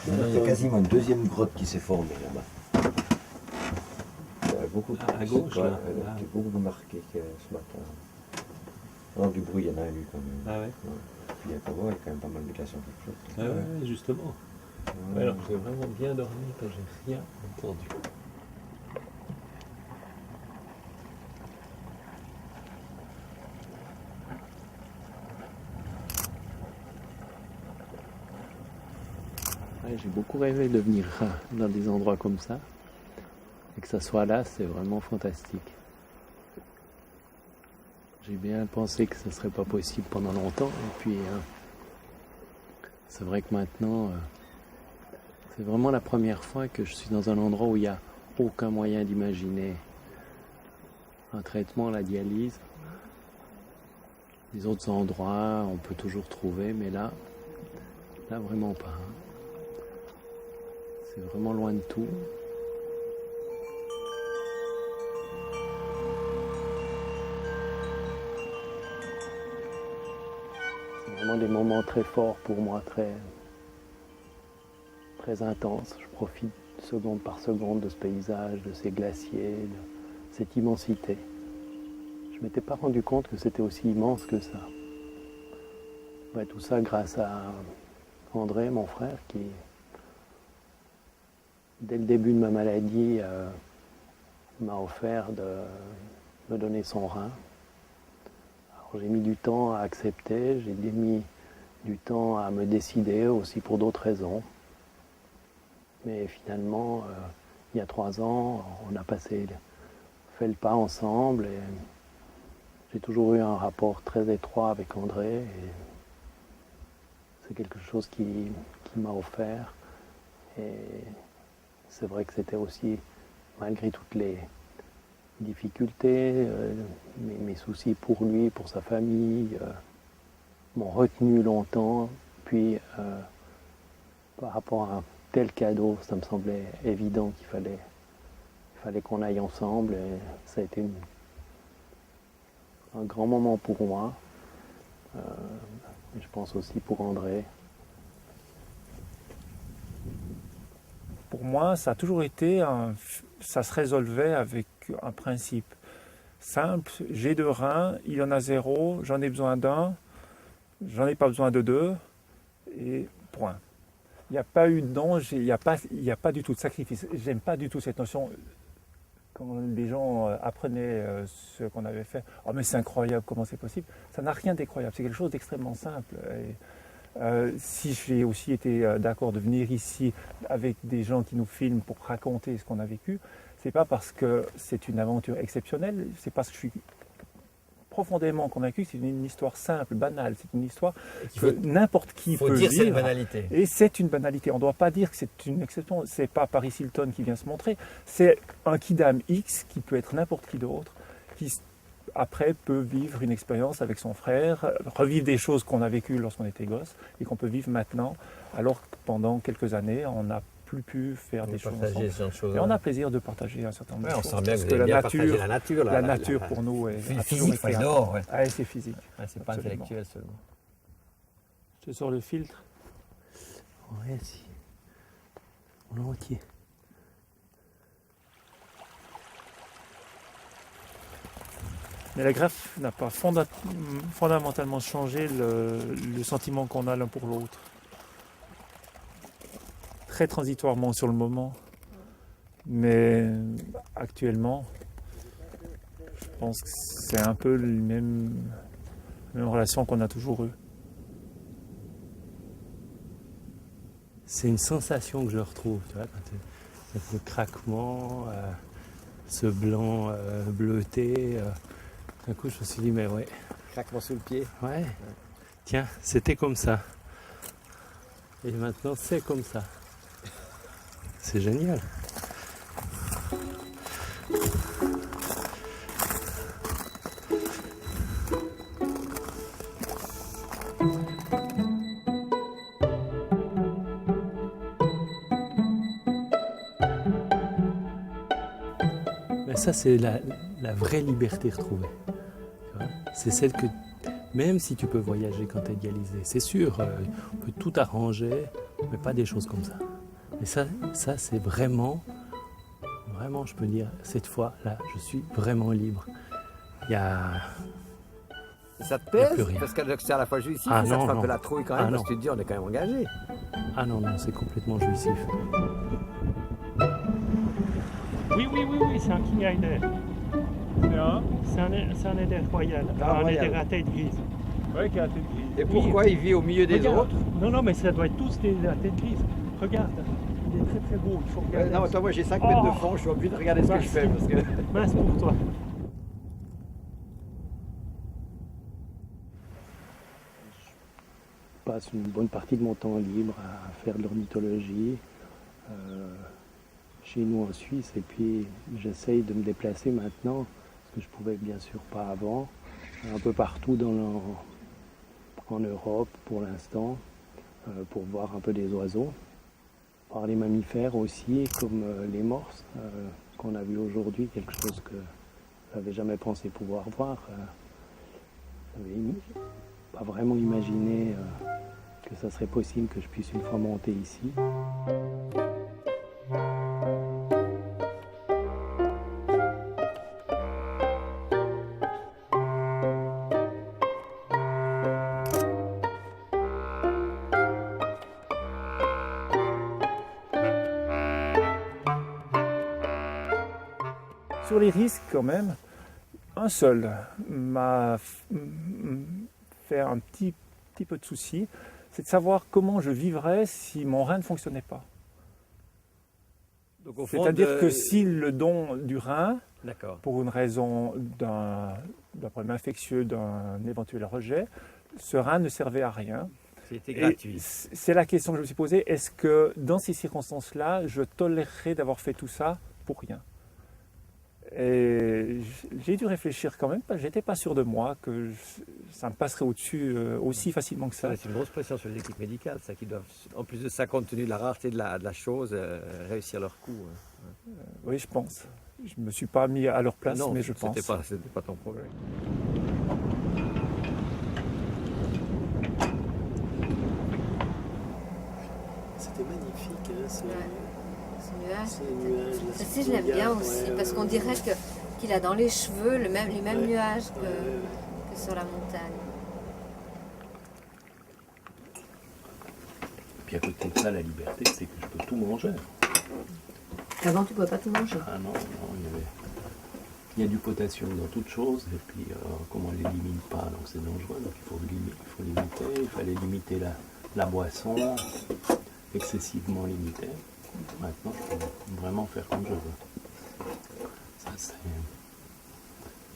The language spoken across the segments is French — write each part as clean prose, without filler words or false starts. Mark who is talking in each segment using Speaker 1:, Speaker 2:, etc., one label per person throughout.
Speaker 1: Il y a quasiment une deuxième grotte qui s'est formée là-bas. Il y a beaucoup
Speaker 2: À gauche,
Speaker 1: ouais,
Speaker 2: là.
Speaker 1: qui est beaucoup marqué ce matin. Non, du bruit, il y en a eu quand même.
Speaker 2: Ah ouais.
Speaker 1: Ouais. Puis il y a pas il y a quand même pas mal de glaçons qui flottent.
Speaker 2: Ah ouais, justement. Ouais, alors j'ai vraiment bien dormi quand j'ai rien entendu. Ouais, j'ai beaucoup rêvé de venir dans des endroits comme ça. Et que ça soit là, c'est vraiment fantastique. J'ai bien pensé que ce ne serait pas possible pendant longtemps. Et puis, c'est vrai que maintenant, c'est vraiment la première fois que je suis dans un endroit où il n'y a aucun moyen d'imaginer un traitement, la dialyse. Les autres endroits, on peut toujours trouver, mais là vraiment pas. C'est vraiment loin de tout. C'est vraiment des moments très forts pour moi, très intenses. Je profite seconde par seconde de ce paysage, de ces glaciers, de cette immensité. Je ne m'étais pas rendu compte que c'était aussi immense que ça. Ouais, tout ça grâce à André, mon frère, qui, dès le début de ma maladie, m'a offert de me donner son rein. Alors, j'ai mis du temps à accepter, j'ai mis du temps à me décider aussi pour d'autres raisons. Mais finalement, il y a 3 ans, on a fait le pas ensemble et j'ai toujours eu un rapport très étroit avec André. Et c'est quelque chose qui m'a offert. Et c'est vrai que c'était aussi, malgré toutes les difficultés, mes soucis pour lui, pour sa famille, m'ont retenu longtemps. Puis, par rapport à un tel cadeau, ça me semblait évident qu'il fallait qu'on aille ensemble. Et ça a été un grand moment pour moi. Je pense aussi pour André.
Speaker 3: Pour moi, ça a toujours été, ça se résolvait avec un principe simple. J'ai 2 reins, il en a 0, j'en ai besoin d'1, j'en ai pas besoin de 2, et point. Il n'y a pas eu de don, il n'y a pas du tout de sacrifice. J'aime pas du tout cette notion. Quand les gens apprenaient ce qu'on avait fait, oh mais c'est incroyable, comment c'est possible? Ça n'a rien d'incroyable, c'est quelque chose d'extrêmement simple. Si j'ai aussi été d'accord de venir ici avec des gens qui nous filment pour raconter ce qu'on a vécu, c'est pas parce que c'est une aventure exceptionnelle, c'est parce que je suis profondément convaincu que c'est une histoire simple, banale, c'est une histoire que n'importe qui peut vivre.
Speaker 4: C'est une banalité.
Speaker 3: Et c'est une banalité. On ne doit pas dire que c'est une exception. C'est pas Paris Hilton qui vient se montrer. C'est un kidam X qui peut être n'importe qui d'autre, qui après peut vivre une expérience avec son frère, revivre des choses qu'on a vécues lorsqu'on était gosse et qu'on peut vivre maintenant, alors que pendant quelques années, on n'a plus pu faire des choses ensemble. Et on a plaisir de partager un certain nombre de choses.
Speaker 4: On sent bien que vous avez bien partagé la nature.
Speaker 3: La nature pour nous est
Speaker 4: physique, c'est dehors. Ouais.
Speaker 3: Ah, c'est physique.
Speaker 4: Ah, c'est pas intellectuel seulement.
Speaker 3: Je te sors le filtre.
Speaker 2: Ouais, si. Volontiers.
Speaker 3: Mais la greffe n'a pas fondamentalement changé le sentiment qu'on a l'un pour l'autre. Très transitoirement sur le moment, mais actuellement, je pense que c'est un peu la même relation qu'on a toujours eue.
Speaker 2: C'est une sensation que je retrouve, tu vois, le craquement, ce blanc bleuté. D'un coup, je me suis dit, mais ouais.
Speaker 4: Craquement sous le pied.
Speaker 2: Ouais. Tiens, c'était comme ça. Et maintenant, c'est comme ça. C'est génial. Mais ça, c'est la vraie liberté retrouvée. C'est celle que, même si tu peux voyager quand tu es dialysé, c'est sûr, on peut tout arranger, mais pas des choses comme ça. Et ça c'est vraiment, je peux dire, cette fois, là, je suis vraiment libre. Il y a...
Speaker 4: Ça te
Speaker 2: Il y a
Speaker 4: pèse
Speaker 2: plus rien.
Speaker 4: parce que c'est à la fois jouissif,
Speaker 2: Ah
Speaker 4: mais ça te
Speaker 2: non,
Speaker 4: fait un
Speaker 2: non.
Speaker 4: peu la trouille quand même,
Speaker 2: Ah
Speaker 4: parce
Speaker 2: non.
Speaker 4: que tu te dis on est quand même engagé.
Speaker 2: Ah non, c'est complètement jouissif.
Speaker 3: Oui, c'est un King Eider. C'est un Eider royal, un
Speaker 4: royal.
Speaker 3: Eider à tête grise. Oui, qui a la tête grise.
Speaker 4: Et pourquoi il vit au milieu des
Speaker 3: Regarde.
Speaker 4: autres?
Speaker 3: Non, mais ça doit être tous des à tête grise. Regarde, il est très très beau, il faut regarder.
Speaker 4: Non, mais toi, moi j'ai 5 mètres de
Speaker 3: Oh.
Speaker 4: fond, je suis obligé de regarder ce que je fais. Parce que...
Speaker 3: Mince pour toi.
Speaker 2: Je passe une bonne partie de mon temps libre à faire de l'ornithologie chez nous en Suisse, et puis j'essaye de me déplacer maintenant, ce que je pouvais bien sûr pas avant, un peu partout en Europe pour l'instant, pour voir un peu des oiseaux, voir les mammifères aussi, comme les morses qu'on a vu aujourd'hui, quelque chose que je n'avais jamais pensé pouvoir voir. J'avais pas vraiment imaginé que ça serait possible que je puisse une fois monter ici.
Speaker 3: Sur les risques quand même, un seul m'a fait un petit peu de souci, c'est de savoir comment je vivrais si mon rein ne fonctionnait pas.
Speaker 4: Donc, au fond,
Speaker 3: C'est-à-dire que si le don du rein,
Speaker 4: D'accord.
Speaker 3: pour une raison d'un problème infectieux, d'un éventuel rejet, ce rein ne servait à rien.
Speaker 4: C'était
Speaker 3: Et
Speaker 4: gratuit.
Speaker 3: c'est la question que je me suis posée, est-ce que dans ces circonstances-là, je tolérerais d'avoir fait tout ça pour rien? Et j'ai dû réfléchir quand même, parce que j'étais pas sûr de moi, que ça me passerait au-dessus aussi facilement que ça.
Speaker 4: C'est une grosse pression sur les équipes médicales, ça, qui doivent, en plus de ça, compte tenu de la rareté de la chose, réussir leur coup.
Speaker 3: Oui, je pense. Je me suis pas mis à leur place,
Speaker 4: Non,
Speaker 3: mais je pense.
Speaker 4: C'était pas ton problème.
Speaker 2: C'était magnifique, hein,
Speaker 5: Ce nuage.
Speaker 2: ces nuages.
Speaker 5: Ça, si, je l'aime bien aussi, parce qu'on dirait qu'il a dans les cheveux les mêmes
Speaker 2: Ouais.
Speaker 5: nuages que sur la montagne.
Speaker 2: Puis à côté de ça, la liberté, c'est que je peux tout manger.
Speaker 5: Avant, tu ne pouvais pas tout manger.
Speaker 2: Ah non, il y a du potassium dans toute chose, et puis comme on ne l'élimine pas, donc c'est dangereux, donc il faut limiter, il fallait limiter la boisson, excessivement limitée. Maintenant, je peux vraiment faire comme je veux. Ça, c'est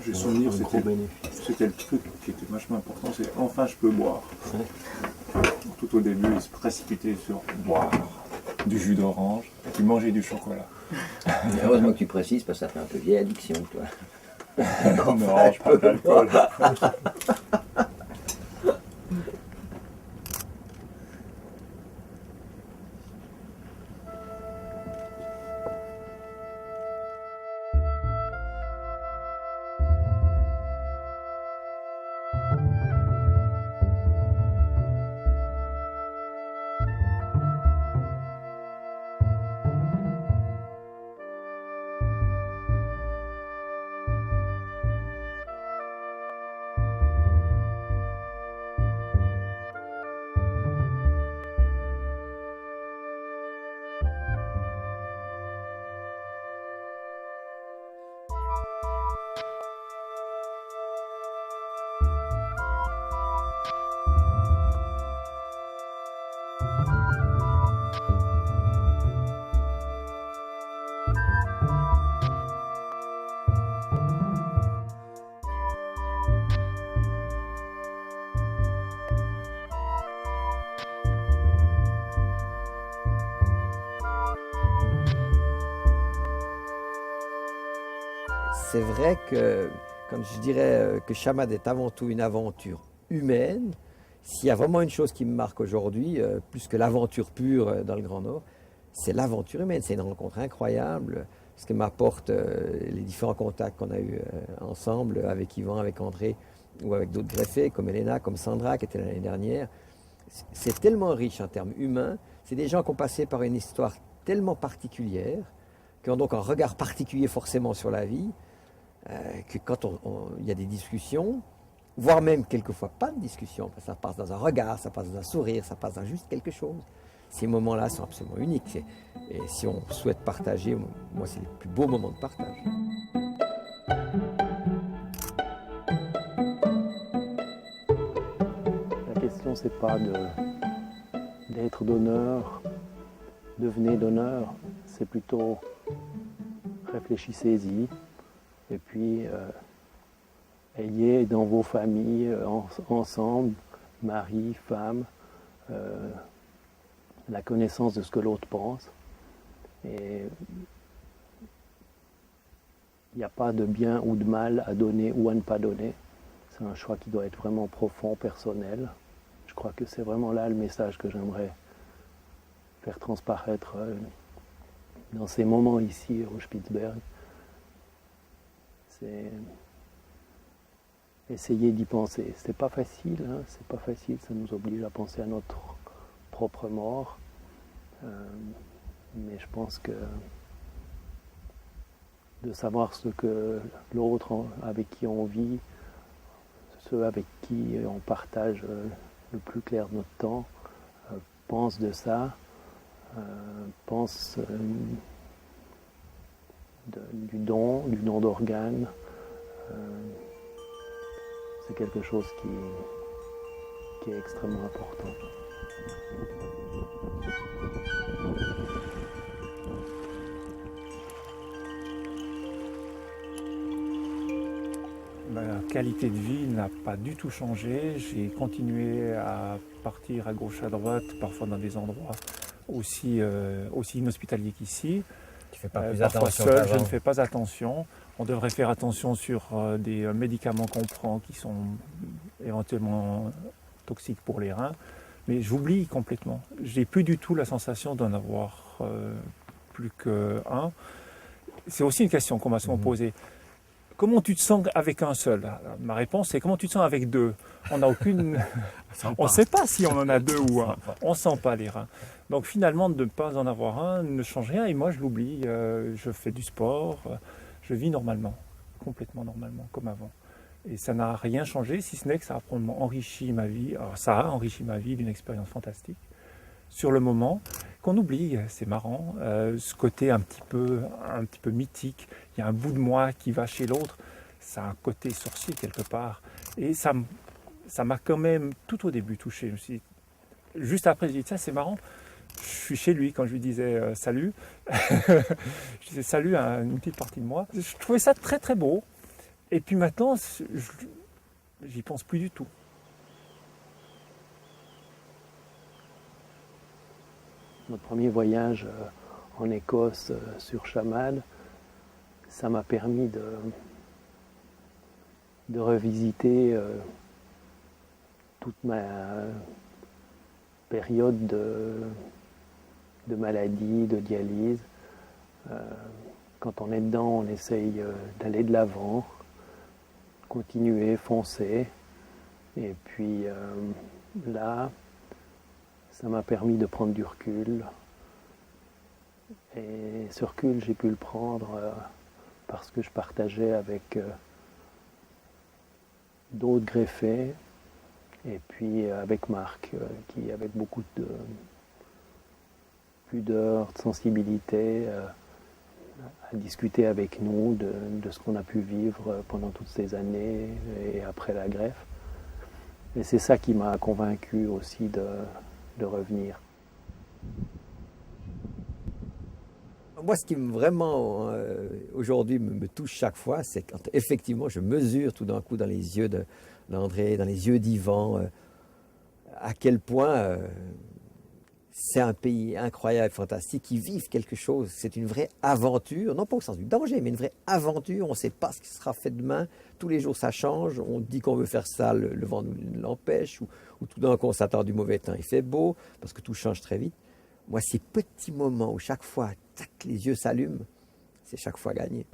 Speaker 6: J'ai souvenir,
Speaker 2: un gros bénéfice.
Speaker 6: c'était le truc qui était vachement important, c'est enfin je peux boire.
Speaker 2: Ouais.
Speaker 6: Tout au début, il se précipitait sur boire du jus d'orange et puis manger du chocolat.
Speaker 1: Mais heureusement que tu précises, parce que ça fait un peu vieille addiction, toi.
Speaker 6: Non, pas d'alcool.
Speaker 4: C'est vrai que, comme je dirais que Chamad est avant tout une aventure humaine, s'il y a vraiment une chose qui me marque aujourd'hui, plus que l'aventure pure dans le Grand Nord, c'est l'aventure humaine. C'est une rencontre incroyable, ce que m'apportent les différents contacts qu'on a eus ensemble avec Yvan, avec André ou avec d'autres greffés comme Elena, comme Sandra qui était l'année dernière. c'est tellement riche en termes humains. C'est des gens qui ont passé par une histoire tellement particulière, qui ont donc un regard particulier forcément sur la vie, que quand il y a des discussions, voire même quelquefois pas de discussion, ça passe dans un regard, ça passe dans un sourire, ça passe dans juste quelque chose. Ces moments-là sont absolument uniques. Et si on souhaite partager, moi c'est les plus beaux moments de partage.
Speaker 2: La question, c'est pas d'être donneur, devenez donneur, c'est plutôt réfléchissez-y et puis ayez dans vos familles ensemble, mari, femme, la connaissance de ce que l'autre pense. Et il n'y a pas de bien ou de mal à donner ou à ne pas donner. C'est un choix qui doit être vraiment profond, personnel. Je crois que c'est vraiment là le message que j'aimerais faire transparaître dans ces moments ici au Spitzberg. C'est essayer d'y penser. C'est pas facile, hein, c'est pas facile, ça nous oblige à penser à notre propre mort. Mais je pense que de savoir ce que l'autre avec qui on vit, ceux avec qui on partage le plus clair de notre temps, pense de ça, pense du don d'organes. C'est quelque chose qui est extrêmement important.
Speaker 3: Ma qualité de vie n'a pas du tout changé. J'ai continué à partir à gauche, à droite, parfois dans des endroits aussi inhospitaliers qu'ici.
Speaker 4: Tu fais pas plus
Speaker 3: Parfois
Speaker 4: attention
Speaker 3: seul,
Speaker 4: qu'avant.
Speaker 3: je ne fais pas attention. On devrait faire attention sur des médicaments qu'on prend qui sont éventuellement toxiques pour les reins. Mais j'oublie complètement. J'ai plus du tout la sensation d'en avoir plus qu'un. C'est aussi une question qu'on m'a souvent posée. Comment tu te sens avec un seul? Ma réponse c'est comment tu te sens avec deux? On n'a aucune. On ne sait pas si on en a deux ou un. On ne sent pas les reins. Donc finalement, de ne pas en avoir un ne change rien. Et moi, je l'oublie. Je fais du sport. Je vis normalement. Complètement normalement, comme avant. Et ça n'a rien changé, si ce n'est que ça a probablement enrichi ma vie. Alors ça a enrichi ma vie d'une expérience fantastique. Sur le moment, qu'on oublie, c'est marrant, ce côté un petit peu mythique. Il y a un bout de moi qui va chez l'autre. Ça a un côté sorcier quelque part. Et ça m'a quand même tout au début touché. Je me suis dit, juste après, j'ai dit, ça c'est marrant. Je suis chez lui quand je lui disais salut. Je disais salut à une petite partie de moi. Je trouvais ça très très beau. Et puis maintenant, j'y pense plus du tout.
Speaker 2: Notre premier voyage en Écosse sur Chamad, ça m'a permis de revisiter toute ma période de maladie, de dialyse. Quand on est dedans, on essaye d'aller de l'avant, continuer, foncer. Et puis là, ça m'a permis de prendre du recul. Et ce recul, j'ai pu le prendre parce que je partageais avec d'autres greffés et puis avec Marc, qui avec beaucoup de pudeur, de sensibilité, à discuter avec nous de ce qu'on a pu vivre pendant toutes ces années et après la greffe. Et c'est ça qui m'a convaincu aussi de revenir.
Speaker 4: Moi, ce qui vraiment aujourd'hui me touche chaque fois, c'est quand effectivement je mesure tout d'un coup dans les yeux d'André, dans les yeux d'Yvan, à quel point c'est un pays incroyable, fantastique, qui vivent quelque chose. C'est une vraie aventure, non pas au sens du danger, mais une vraie aventure. On ne sait pas ce qui sera fait demain. Tous les jours, ça change. On dit qu'on veut faire ça, le vent nous l'empêche. Ou tout d'un coup, on s'attend du mauvais temps, il fait beau, parce que tout change très vite. Moi, ces petits moments où chaque fois, tac, les yeux s'allument, c'est chaque fois gagné.